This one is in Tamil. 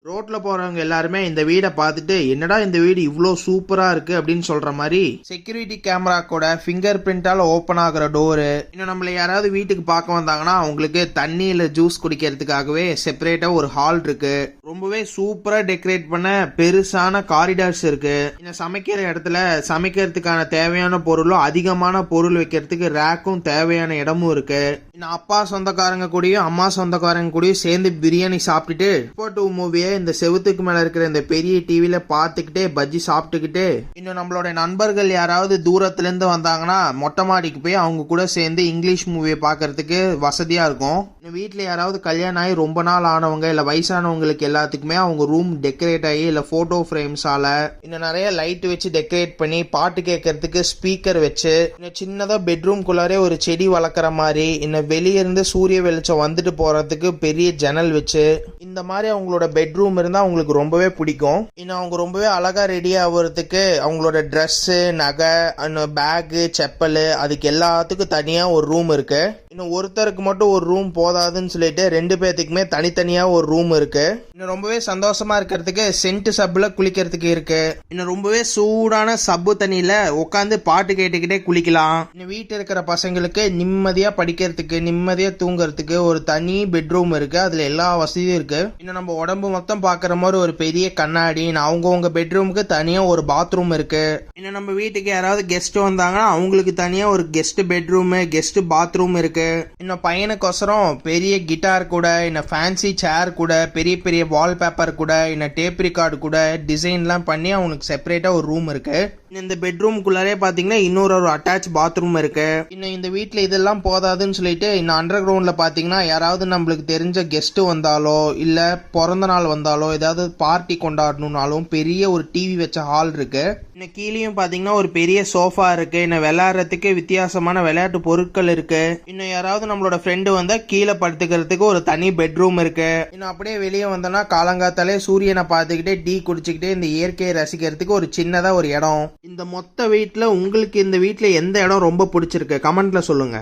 ரோட்ல போறவங்க எல்லாருமே இந்த வீடை பார்த்துட்டு என்னடா இந்த வீடு இவ்வளோ சூப்பரா இருக்கு அப்படின்னு சொல்ற மாதிரி செக்யூரிட்டி கேமரா கூட ஃபிங்கர் பிரிண்டால ஓப்பன் ஆகுற டோரு, இன்னும் நம்மள யாராவது வீட்டுக்கு பார்க்க வந்தாங்கன்னா அவங்களுக்கு தண்ணி இல்ல ஜூஸ் குடிக்கிறதுக்காகவே செப்பரேட்டா ஒரு ஹால் இருக்கு. ரொம்பவே சூப்பரா டெக்கரேட் பண்ண பெருசான காரிடார்ஸ் இருக்கு. இன்னும் சமைக்கிற இடத்துல சமைக்கிறதுக்கான தேவையான பொருளும் அதிகமான பொருள் வைக்கிறதுக்கு ரேக்கும் தேவையான இடமும் இருக்கு. இன்னும் அப்பா சொந்தக்காரங்க கூடயும் அம்மா சொந்தக்காரங்க கூடயும் சேர்ந்து பிரியாணி சாப்பிட்டுட்டு டூ மூவியை இந்த செவுத்துக்கு மேல இருக்கிற இந்த பெரிய டிவில பார்த்துக்கிட்டே பஜ்ஜி சாப்பிட்டுக்கிட்டு, இன்னும் நம்மளோட நண்பர்கள் யாராவது தூரத்துல இருந்து வந்தாங்கன்னா மொட்டை மாடிக்கு போய் அவங்க கூட சேர்ந்து இங்கிலீஷ் மூவியை பார்க்கறதுக்கு வசதியா இருக்கும். வீட்டுல யாராவது கல்யாணம் ஆகி ரொம்ப நாள் ஆனவங்க இல்ல வயசானவங்களுக்கு எல்லாத்துக்குமே அவங்க ரூம் டெக்கரேட் ஆகி இல்ல போட்டோ ஃப்ரேம்ஸால இன்னும் நிறைய லைட் வச்சு டெக்கரேட் பண்ணி பாட்டு கேட்கறதுக்கு ஸ்பீக்கர் வச்சு, இன்னும் சின்னதா பெட்ரூம் குள்ளாரே ஒரு செடி வளர்க்குற மாதிரி, இன்னும் வெளியே இருந்து சூரிய வெளிச்சம் வந்துட்டு போறதுக்கு பெரிய ஜன்னல் வச்சு, இந்த மாதிரி அவங்களோட பெட்ரூம் இருந்தா அவங்களுக்கு ரொம்பவே பிடிக்கும். இன்னும் அவங்க ரொம்பவே அழகா ரெடி ஆகுறதுக்கு அவங்களோட ட்ரெஸ், நகை, பேகு, செப்பல் அதுக்கு எல்லாத்துக்கும் தனியா ஒரு ரூம் இருக்கு. இன்னும் ஒருத்தருக்கு மட்டும் ஒரு ரூம் போதாதுன்னு சொல்லிட்டு 2 பேத்துக்குமே தனித்தனியா ஒரு ரூம் இருக்கு. இன்னும் ரொம்பவே சந்தோஷமா இருக்கிறதுக்கு சென்ட் சப்ல குளிக்கிறதுக்கு இருக்கு. இன்னும் ரொம்பவே சூடான சப்பு தண்ணியில உட்காந்து பாட்டு கேட்டுக்கிட்டே குளிக்கலாம். இன்னும் வீட்டில் இருக்கிற பசங்களுக்கு நிம்மதியா படிக்கிறதுக்கு நிம்மதியா தூங்குறதுக்கு ஒரு தனி பெட்ரூம் இருக்கு. அதுல எல்லா வசதியும் இருக்கு. இன்னும் நம்ம உடம்பு மொத்தம் பாக்குற மாதிரி ஒரு பெரிய கண்ணாடி, அவங்கவுங்க பெட்ரூமுக்கு தனியா ஒரு பாத்ரூம் இருக்கு. இன்னும் நம்ம வீட்டுக்கு யாராவது கெஸ்ட் வந்தாங்கன்னா அவங்களுக்கு தனியா ஒரு கெஸ்ட் பெட்ரூம், கெஸ்ட் பாத்ரூம் இருக்கு. இன்னும் பையனுக்கொசரம் பெரிய கிட்டார் கூட, இன்னும் ஃபேன்சி சேர் கூட, பெரிய பெரிய வால்பேப்பர் கூட, இன்னும் டேப் ரெக்கார்டு கூட டிசைன்லாம் பண்ணி அவனுக்கு செப்பரேட்டா ஒரு ரூம் இருக்கு. இந்த பெட்ரூம்குள்ளாரே பாத்தீங்கன்னா இன்னொரு அட்டாச் பாத்ரூம் இருக்கு. இன்னும் இந்த வீட்டுல இதெல்லாம் போதாதுன்னு சொல்லிட்டு இன்னும் அண்டர் கிரவுண்ட்ல பாத்தீங்கன்னா யாராவது நம்மளுக்கு தெரிஞ்ச கெஸ்ட் வந்தாலோ இல்ல பிறந்த நாள் வந்தாலோ ஏதாவது பார்ட்டி கொண்டாடணும்னாலும் பெரிய ஒரு டிவி வச்ச ஹால் இருக்கு. இன்னும் கீழேயும் பாத்தீங்கன்னா ஒரு பெரிய சோஃபா இருக்கு. இன்னும் விளையாடுறதுக்கு வித்தியாசமான விளையாட்டு பொருட்கள் இருக்கு. இன்னும் யாராவது நம்மளோட ஃப்ரெண்டு வந்தா கீழே படுத்துக்கிறதுக்கு ஒரு தனி பெட்ரூம் இருக்கு. இன்னும் அப்படியே வெளியே வந்தோம்னா காலங்காத்தாலே சூரியனை பார்த்துக்கிட்டே டீ குடிச்சுக்கிட்டே இந்த இயற்கையை ரசிக்கிறதுக்கு ஒரு சின்னதா ஒரு இடம். இந்த மொத்த வீட்டில் உங்களுக்கு இந்த வீட்டில் எந்த இடம் ரொம்ப பிடிச்சிருக்கு கமெண்ட்ல சொல்லுங்க.